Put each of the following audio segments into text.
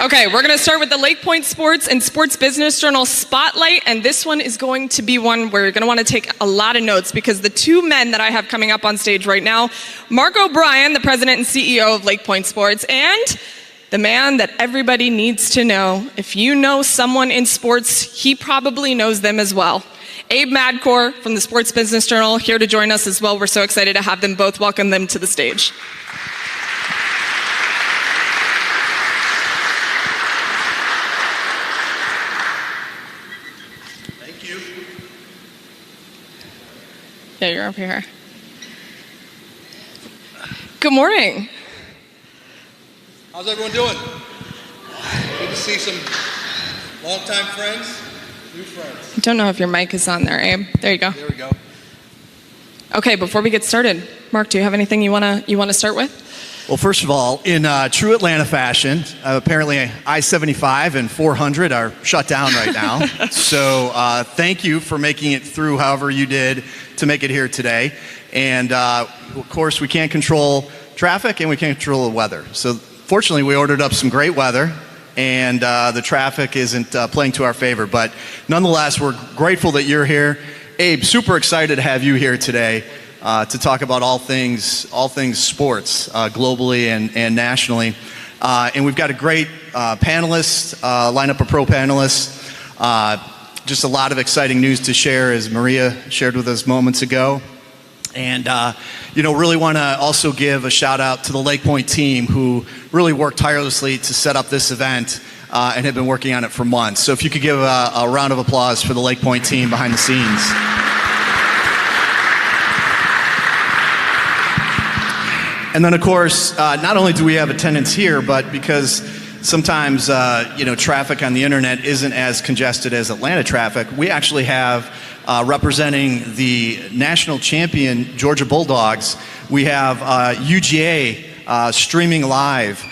Okay, we're going to start with the LakePoint Sports and Sports Business Journal Spotlight, and this one is going to be one where you're going to want to take a lot of notes because the two men that I have coming up on stage right now, Mark O'Brien, the president and CEO of LakePoint Sports, and the man that everybody needs to know. If you know someone in sports, he probably knows them as well. Abe Madkour from the Sports Business Journal here to join us as well. We're so excited to have them both. Welcome them to the stage. Yeah, you're up here. Good morning. How's everyone doing? Good to see some longtime friends, new friends. I don't know if your mic is on there, Abe. There you go. There we go. Okay, before we get started, Mark, do you have anything you wanna start with? Well, first of all, in true Atlanta fashion, apparently I-75 and 400 are shut down right now. So thank you for making it through however you did to make it here today. And of course, we can't control traffic and we can't control the weather. So fortunately, we ordered up some great weather and the traffic isn't playing to our favor. But nonetheless, we're grateful that you're here. Abe, super excited to have you here today. To talk about all things sports globally and nationally. And we've got a great panelist, lineup of pro panelists. Just a lot of exciting news to share, as Maria shared with us moments ago. And, really want to also give a shout out to the LakePoint team who really worked tirelessly to set up this event and have been working on it for months. So if you could give a round of applause for the LakePoint team behind the scenes. And then, of course, not only do we have attendance here, but because sometimes, traffic on the internet isn't as congested as Atlanta traffic, we actually have, representing the national champion Georgia Bulldogs, we have UGA streaming live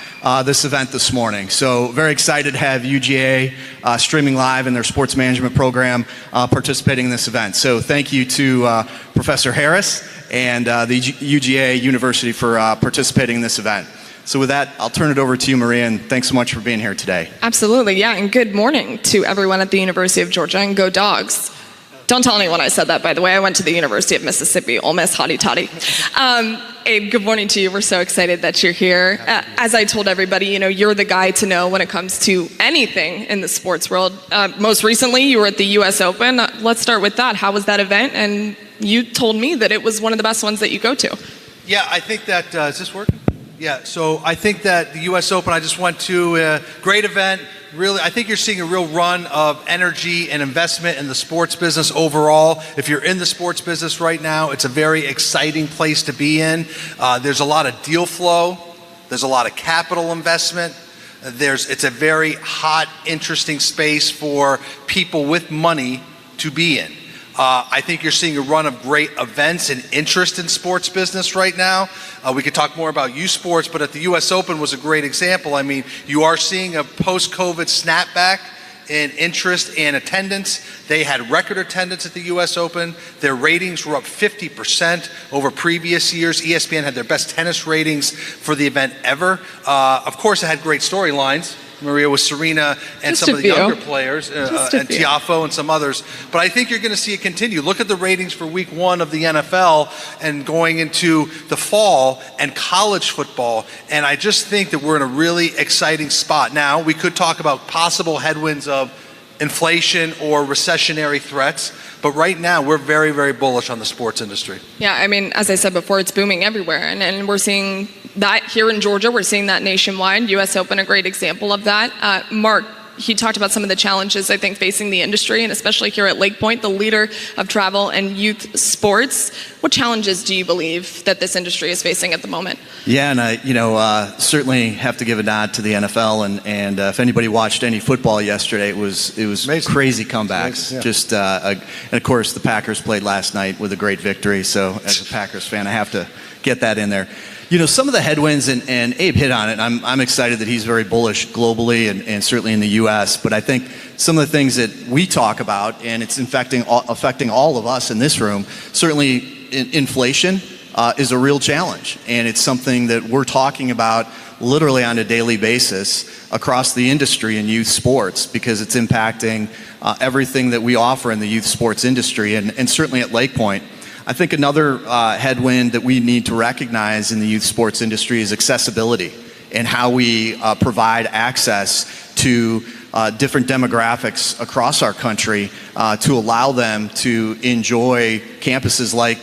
this event this morning. So very excited to have UGA streaming live in their sports management program participating in this event. So thank you to Professor Harris and the UGA University for participating in this event. So with that, I'll turn it over to you, Maria, and thanks so much for being here today. Absolutely, yeah, and good morning to everyone at the University of Georgia, and go Dogs. Don't tell anyone I said that, by the way. I went to the University of Mississippi, Ole Miss, hotty toddy. Abe, good morning to you. We're so excited that you're here. As I told everybody, you're the guy to know when it comes to anything in the sports world. Most recently, you were at the US Open. Let's start with that. How was that event? And you told me that it was one of the best ones that you go to. Yeah, I think that, is this working? Yeah, so I think that the US Open, I just went to a great event. Really, I think you're seeing a real run of energy and investment in the sports business overall. If you're in the sports business right now, it's a very exciting place to be in. There's a lot of deal flow. There's a lot of capital investment. It's a very hot, interesting space for people with money to be in. I think you're seeing a run of great events and interest in sports business right now. We could talk more about youth sports, but at the US Open was a great example. I mean, you are seeing a post-COVID snapback in interest and attendance. They had record attendance at the US Open. Their ratings were up 50% over previous years. ESPN had their best tennis ratings for the event ever. Of course, it had great storylines. Maria, with Serena and some of the younger players, and Tiafoe and some others. But I think you're going to see it continue. Look at the ratings for week 1 of the NFL and going into the fall and college football. And I just think that we're in a really exciting spot. Now, we could talk about possible headwinds of inflation or recessionary threats. But right now, we're very, very bullish on the sports industry. Yeah, I mean, as I said before, it's booming everywhere. And we're seeing that here in Georgia. We're seeing that nationwide. US Open, a great example of that. Mark, he talked about some of the challenges, I think, facing the industry, and especially here at LakePoint, the leader of travel and youth sports. What challenges do you believe that this industry is facing at the moment? Yeah, and I, certainly have to give a nod to the NFL, and if anybody watched any football yesterday, it was crazy comebacks. Amazing, yeah. And of course, the Packers played last night with a great victory. So, as a Packers fan, I have to get that in there. Some of the headwinds, and Abe hit on it, I'm excited that he's very bullish globally and certainly in the U.S., but I think some of the things that we talk about, and it's affecting all of us in this room, certainly inflation, is a real challenge. And it's something that we're talking about literally on a daily basis across the industry in youth sports, because it's impacting everything that we offer in the youth sports industry, and certainly at LakePoint. I think another headwind that we need to recognize in the youth sports industry is accessibility, and how we provide access to different demographics across our country to allow them to enjoy campuses like,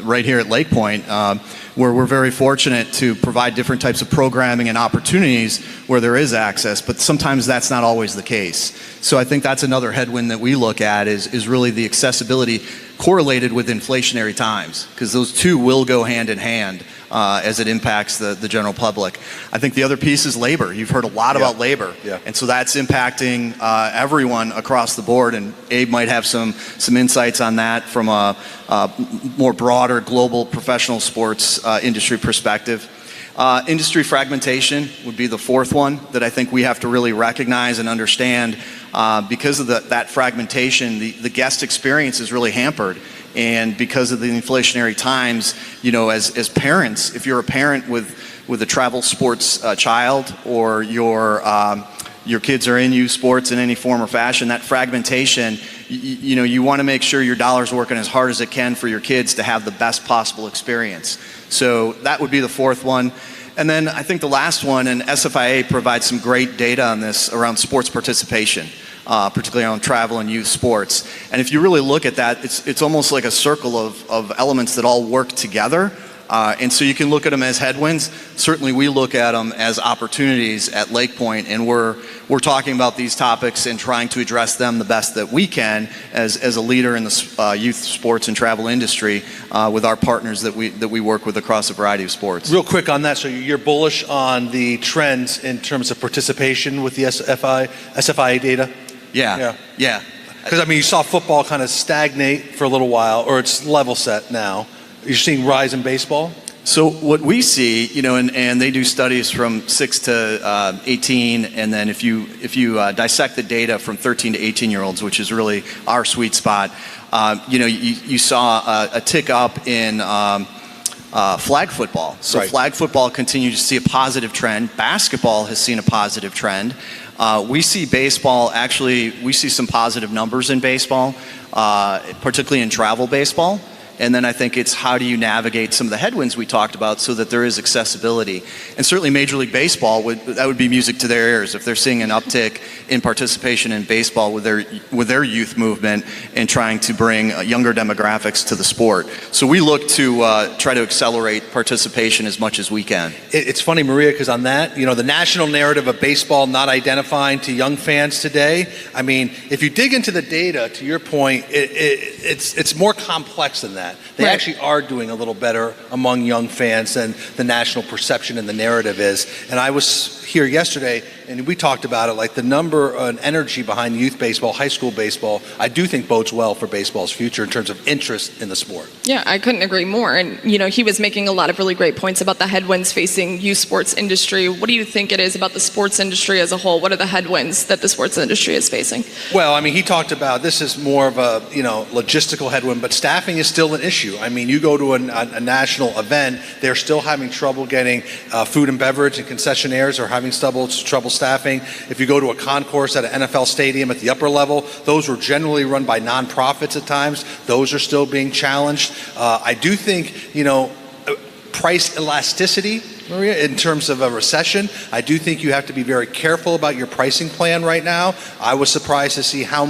right here at LakePoint, where we're very fortunate to provide different types of programming and opportunities where there is access, but sometimes that's not always the case. So I think that's another headwind that we look at is really the accessibility correlated with inflationary times, because those two will go hand in hand as it impacts the general public. I think the other piece is labor. You've heard a lot about labor, and so that's impacting everyone across the board, and Abe might have some insights on that from a more broader global professional sports industry perspective. Industry fragmentation would be the fourth one that I think we have to really recognize and understand. Because of that fragmentation, the guest experience is really hampered. And because of the inflationary times, as parents, if you're a parent with a travel sports child, or your kids are in youth sports in any form or fashion, that fragmentation, you want to make sure your dollar's working as hard as it can for your kids to have the best possible experience. So that would be the fourth one. And then I think the last one, and SFIA provides some great data on this around sports participation, particularly on travel and youth sports. And if you really look at that, it's almost like a circle of elements that all work together. And so you can look at them as headwinds. Certainly we look at them as opportunities at LakePoint, and we're talking about these topics and trying to address them the best that we can as a leader in the youth sports and travel industry with our partners that we work with across a variety of sports. Real quick on that, so you're bullish on the trends in terms of participation with the SFIA data? Yeah. Because you saw football kind of stagnate for a little while, or it's level set now. You're seeing rise in baseball? So what we see, and they do studies from 6 to 18, and then if you dissect the data from 13 to 18-year-olds, which is really our sweet spot, you saw a tick up in flag football. So flag football continues to see a positive trend. Basketball has seen a positive trend. We see baseball, we see some positive numbers in baseball, particularly in travel baseball. And then I think it's how do you navigate some of the headwinds we talked about so that there is accessibility. And certainly Major League Baseball, that would be music to their ears if they're seeing an uptick in participation in baseball with their youth movement and trying to bring younger demographics to the sport. So we look to try to accelerate participation as much as we can. It's funny, Maria, because on that, the national narrative of baseball not identifying to young fans today, if you dig into the data, to your point, it's more complex than that. They actually are doing a little better among young fans than the national perception and the narrative is. And I was here yesterday, and we talked about it, like the number and energy behind youth baseball, high school baseball, I do think bodes well for baseball's future in terms of interest in the sport. Yeah, I couldn't agree more. And, he was making a lot of really great points about the headwinds facing youth sports industry. What do you think it is about the sports industry as a whole? What are the headwinds that the sports industry is facing? Well, he talked about this is more of a, logistical headwind, but staffing is still an issue. You go to a national event, they're still having trouble getting food and beverage, and concessionaires are having trouble staffing. If you go to a concourse at an NFL stadium at the upper level, those were generally run by nonprofits at times. Those are still being challenged. I do think, price elasticity, Maria, in terms of a recession, I do think you have to be very careful about your pricing plan right now. I was surprised to see how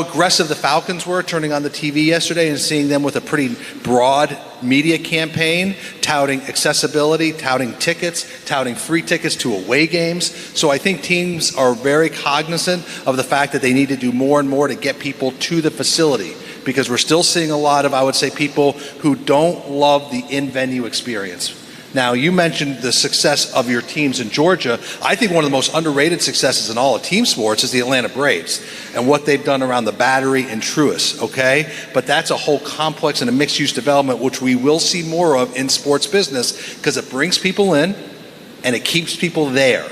aggressive the Falcons were turning on the TV yesterday and seeing them with a pretty broad media campaign, touting accessibility, touting tickets, touting free tickets to away games. So I think teams are very cognizant of the fact that they need to do more and more to get people to the facility, because we're still seeing a lot of, I would say, people who don't love the in-venue experience. Now, you mentioned the success of your teams in Georgia. I think one of the most underrated successes in all of team sports is the Atlanta Braves and what they've done around the Battery and Truist, okay? But that's a whole complex and a mixed-use development, which we will see more of in sports business, because it brings people in and it keeps people there.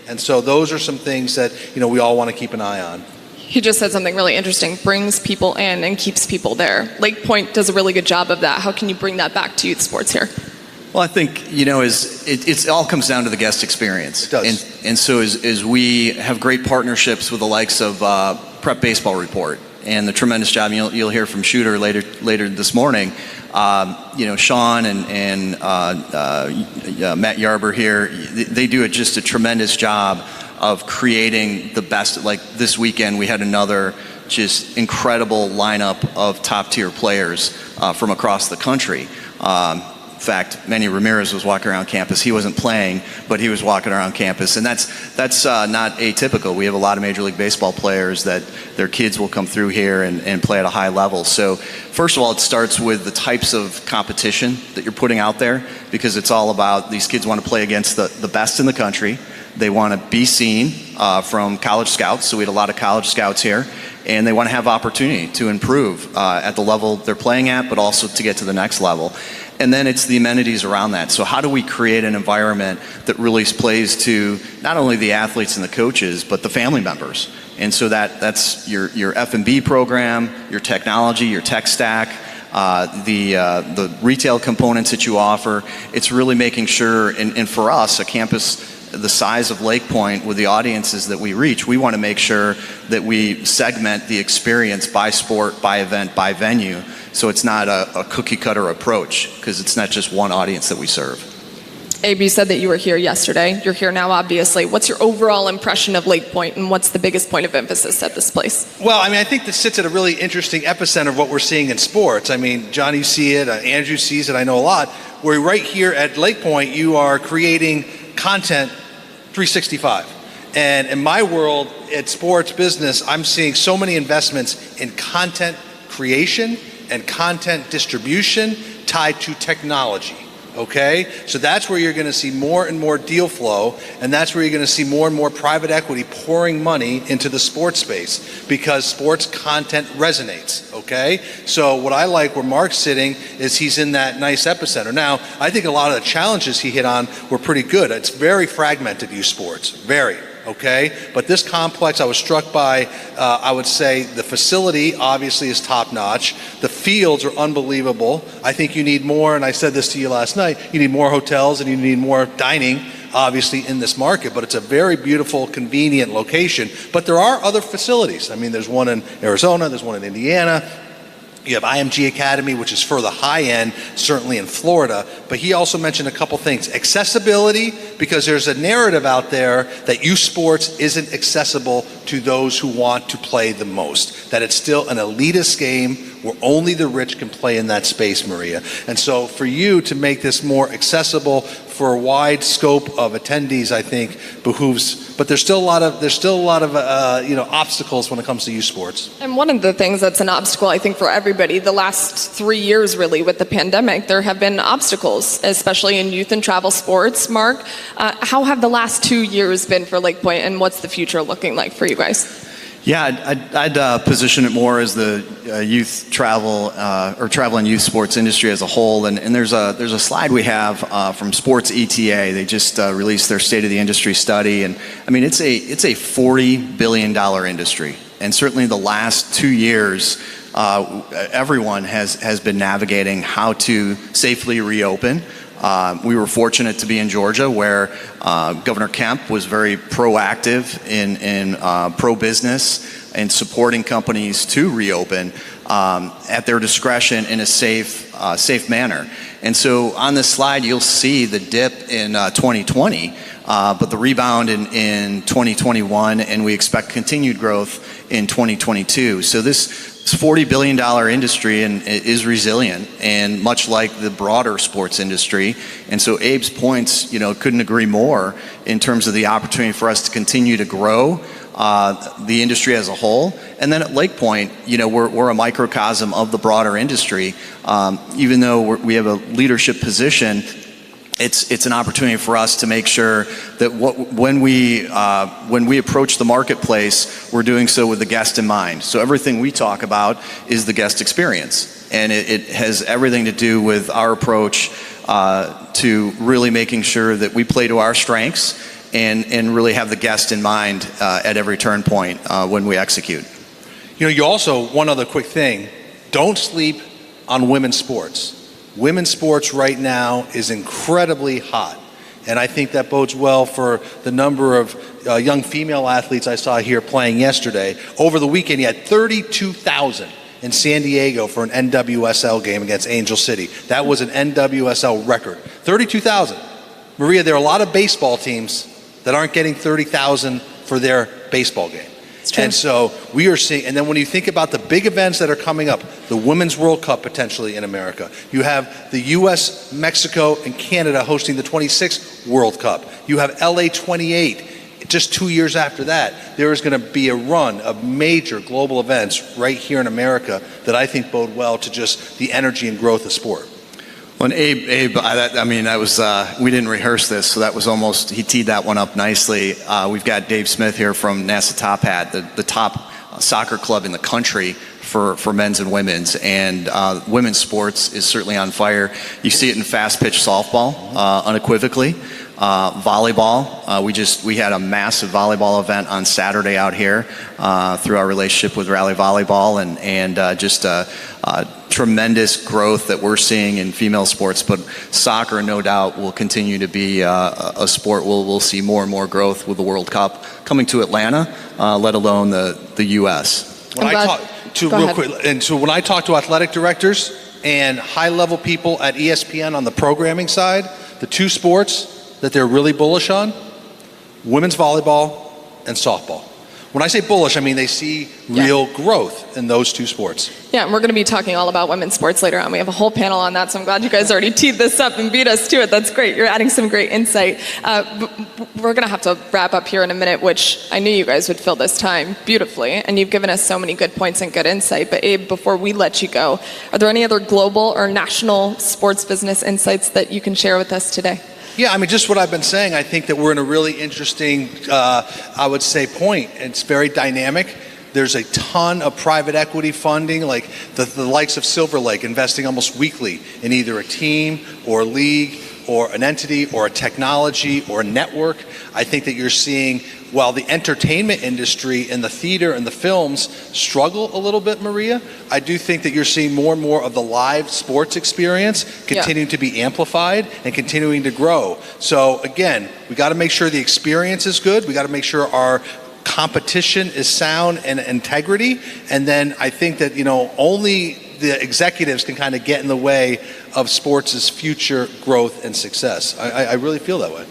And so those are some things that, we all want to keep an eye on. He just said something really interesting, brings people in and keeps people there. LakePoint does a really good job of that. How can you bring that back to youth sports here? Well, I think, it all comes down to the guest experience. It does. And so as we have great partnerships with the likes of Prep Baseball Report and the tremendous job you'll hear from Shooter later this morning. Sean and Matt Yarber here, they do just a tremendous job of creating the best. Like this weekend, we had another just incredible lineup of top tier players from across the country. In fact, Manny Ramirez was walking around campus. He wasn't playing, but he was walking around campus, and that's not atypical. We have a lot of Major League Baseball players that their kids will come through here and play at a high level. So first of all, it starts with the types of competition that you're putting out there, because it's all about these kids want to play against the best in the country. They want to be seen from college scouts, so we had a lot of college scouts here, and they want to have opportunity to improve at the level they're playing at, but also to get to the next level. And then it's the amenities around that. So how do we create an environment that really plays to not only the athletes and the coaches, but the family members? And so that's your F&B program, your technology, your tech stack, the retail components that you offer. It's really making sure, and for us, a campus the size of LakePoint with the audiences that we reach, we want to make sure that we segment the experience by sport, by event, by venue, so it's not a cookie cutter approach, because it's not just one audience that we serve. Abe, you said that you were here yesterday. You're here now, obviously. What's your overall impression of LakePoint, and what's the biggest point of emphasis at this place? Well, I think this sits at a really interesting epicenter of what we're seeing in sports. John, you see it, Andrew sees it, I know a lot. We're right here at LakePoint, you are creating content 365. And in my world, at sports business, I'm seeing so many investments in content creation and content distribution tied to technology. Okay? So that's where you're going to see more and more deal flow, and that's where you're going to see more and more private equity pouring money into the sports space, because sports content resonates. Okay? So what I like where Mark's sitting is he's in that nice epicenter. Now, I think a lot of the challenges he hit on were pretty good. It's very fragmented, youth sports. Very. Okay, but this complex, I was struck by, I would say the facility obviously is top notch. The fields are unbelievable. I think you need more, and I said this to you last night, you need more hotels and you need more dining, obviously, in this market, but it's a very beautiful, convenient location. But there are other facilities. There's one in Arizona, there's one in Indiana. You have IMG Academy, which is for the high end, certainly in Florida. But he also mentioned a couple things. Accessibility, because there's a narrative out there that youth sports isn't accessible to those who want to play the most. That it's still an elitist game where only the rich can play in that space, Maria. And so for you to make this more accessible for a wide scope of attendees, I think behooves. But there's still a lot of obstacles when it comes to youth sports. And one of the things that's an obstacle, I think, for everybody, the last 3 years really with the pandemic, there have been obstacles, especially in youth and travel sports. Mark, how have the last 2 years been for LakePoint, and what's the future looking like for you guys? Yeah, I'd position it more as the youth travel or travel and youth sports industry as a whole. And there's a slide we have from Sports ETA. They just released their state of the industry study, and it's a $40 billion industry. And certainly the last 2 years, everyone has been navigating how to safely reopen. We were fortunate to be in Georgia, where Governor Kemp was very proactive in pro-business and supporting companies to reopen at their discretion in a safe manner. And so on this slide, you'll see the dip in 2020, but the rebound in 2021, and we expect continued growth in 2022. So this $40 billion industry is resilient, and much like the broader sports industry. And so Abe's points, couldn't agree more in terms of the opportunity for us to continue to grow the industry as a whole. And then at LakePoint, we're a microcosm of the broader industry. Even though we have a leadership position, it's an opportunity for us to make sure that when we approach the marketplace, we're doing so with the guest in mind. So everything we talk about is the guest experience, and it has everything to do with our approach to really making sure that we play to our strengths and really have the guest in mind at every turn point when we execute. You also, one other quick thing, don't sleep on women's sports. Women's sports right now is incredibly hot. And I think that bodes well for the number of young female athletes I saw here playing yesterday. Over the weekend, you had 32,000 in San Diego for an NWSL game against Angel City. That was an NWSL record. 32,000. Maria, there are a lot of baseball teams that aren't getting 30,000 for their baseball game. And so we are seeing, and then when you think about the big events that are coming up, the Women's World Cup potentially in America, you have the US, Mexico, and Canada hosting the 26th World Cup. You have LA 28. Just 2 years after that, there is going to be a run of major global events right here in America that I think bode well to just the energy and growth of sport. Well, Abe, that was, we didn't rehearse this, so that was almost, he teed that one up nicely. We've got Dave Smith here from NASA Top Hat, the top soccer club in the country for men's and women's, and women's sports is certainly on fire. You see it in fast pitch softball, unequivocally. Volleyball, we had a massive volleyball event on Saturday out here through our relationship with Rally Volleyball, and just tremendous growth that we're seeing in female sports. But soccer, no doubt, will continue to be a sport. We'll see more and more growth with the World Cup coming to Atlanta, let alone the U.S. When I talk to athletic directors and high-level people at ESPN on the programming side, the two sports that they're really bullish on, women's volleyball and softball. When I say bullish, I mean they see real growth in those two sports. Yeah, and we're going to be talking all about women's sports later on. We have a whole panel on that, so I'm glad you guys already teed this up and beat us to it. That's great. You're adding some great insight. We're going to have to wrap up here in a minute, which I knew you guys would fill this time beautifully, and you've given us so many good points and good insight. But Abe, before we let you go, are there any other global or national sports business insights that you can share with us today? Yeah, I mean, just what I've been saying, I think that we're in a really interesting, I would say, point. It's very dynamic. There's a ton of private equity funding, like the likes of Silver Lake investing almost weekly in either a team or a league or an entity or a technology or a network. I think that you're seeing, while the entertainment industry and the theater and the films struggle a little bit, Maria, I do think that you're seeing more and more of the live sports experience continuing to be amplified and continuing to grow. So again, we got to make sure the experience is good. We got to make sure our competition is sound and integrity. And then I think that, only the executives can kind of get in the way of sports' future growth and success. I really feel that way.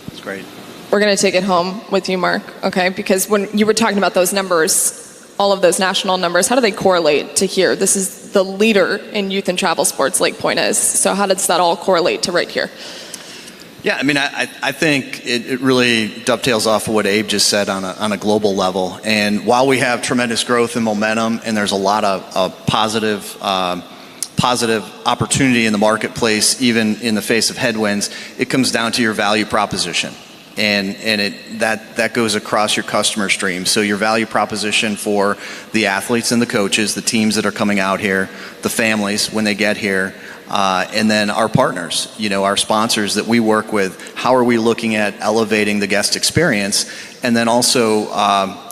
That's great. We're going to take it home with you, Mark, okay? Because when you were talking about those numbers, all of those national numbers, how do they correlate to here? This is the leader in youth and travel sports, LakePoint is. So how does that all correlate to right here? Yeah, I mean, I think it really dovetails off of what Abe just said on a global level. And while we have tremendous growth and momentum, and there's a lot of positive opportunity in the marketplace, even in the face of headwinds, it comes down to your value proposition. And that goes across your customer stream. So your value proposition for the athletes and the coaches, the teams that are coming out here, the families when they get here, and then our partners, our sponsors that we work with. How are we looking at elevating the guest experience? And then also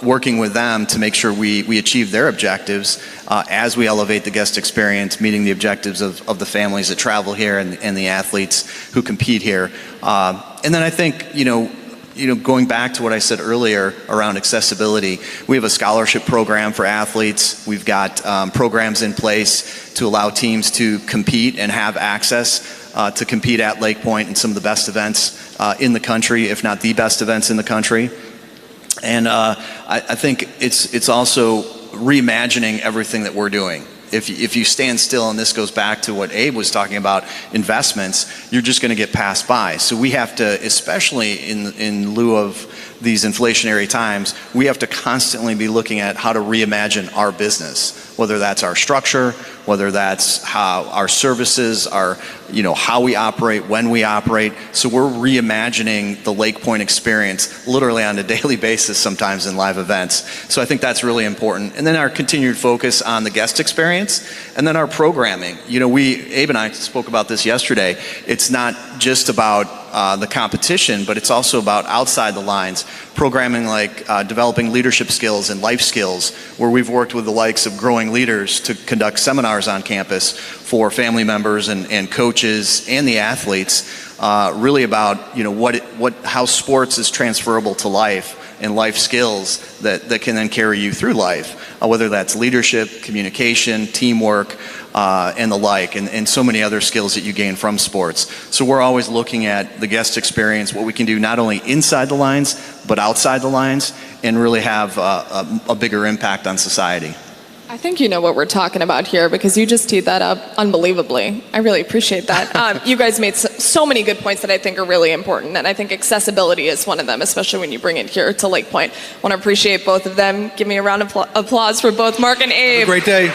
working with them to make sure we achieve their objectives as we elevate the guest experience, meeting the objectives of the families that travel here and the athletes who compete here. And then I think, going back to what I said earlier around accessibility, we have a scholarship program for athletes. We've got programs in place to allow teams to compete and have access to compete at LakePoint and some of the best events in the country, if not the best events in the country. And I think it's also reimagining everything that we're doing. If you stand still, and this goes back to what Abe was talking about, investments, you're just going to get passed by. So we have to, especially in lieu of these inflationary times, we have to constantly be looking at how to reimagine our business, whether that's our structure, whether that's how our services are, how we operate, when we operate. So we're reimagining the LakePoint experience literally on a daily basis, sometimes in live events. So I think that's really important. And then our continued focus on the guest experience, and then our programming. Abe and I spoke about this yesterday. It's not just about the competition, but it's also about outside the lines, programming like developing leadership skills and life skills, where we've worked with the likes of Growing Leaders to conduct seminars on campus for family members and coaches and the athletes, really about how sports is transferable to life and life skills that can then carry you through life, whether that's leadership, communication, teamwork, and the like, and so many other skills that you gain from sports. So we're always looking at the guest experience, what we can do not only inside the lines, but outside the lines, and really have a bigger impact on society. I think you know what we're talking about here because you just teed that up unbelievably. I really appreciate that. You guys made so many good points that I think are really important, and I think accessibility is one of them, especially when you bring it here to LakePoint. I want to appreciate both of them. Give me a round of applause for both Mark and Abe. Have a great day.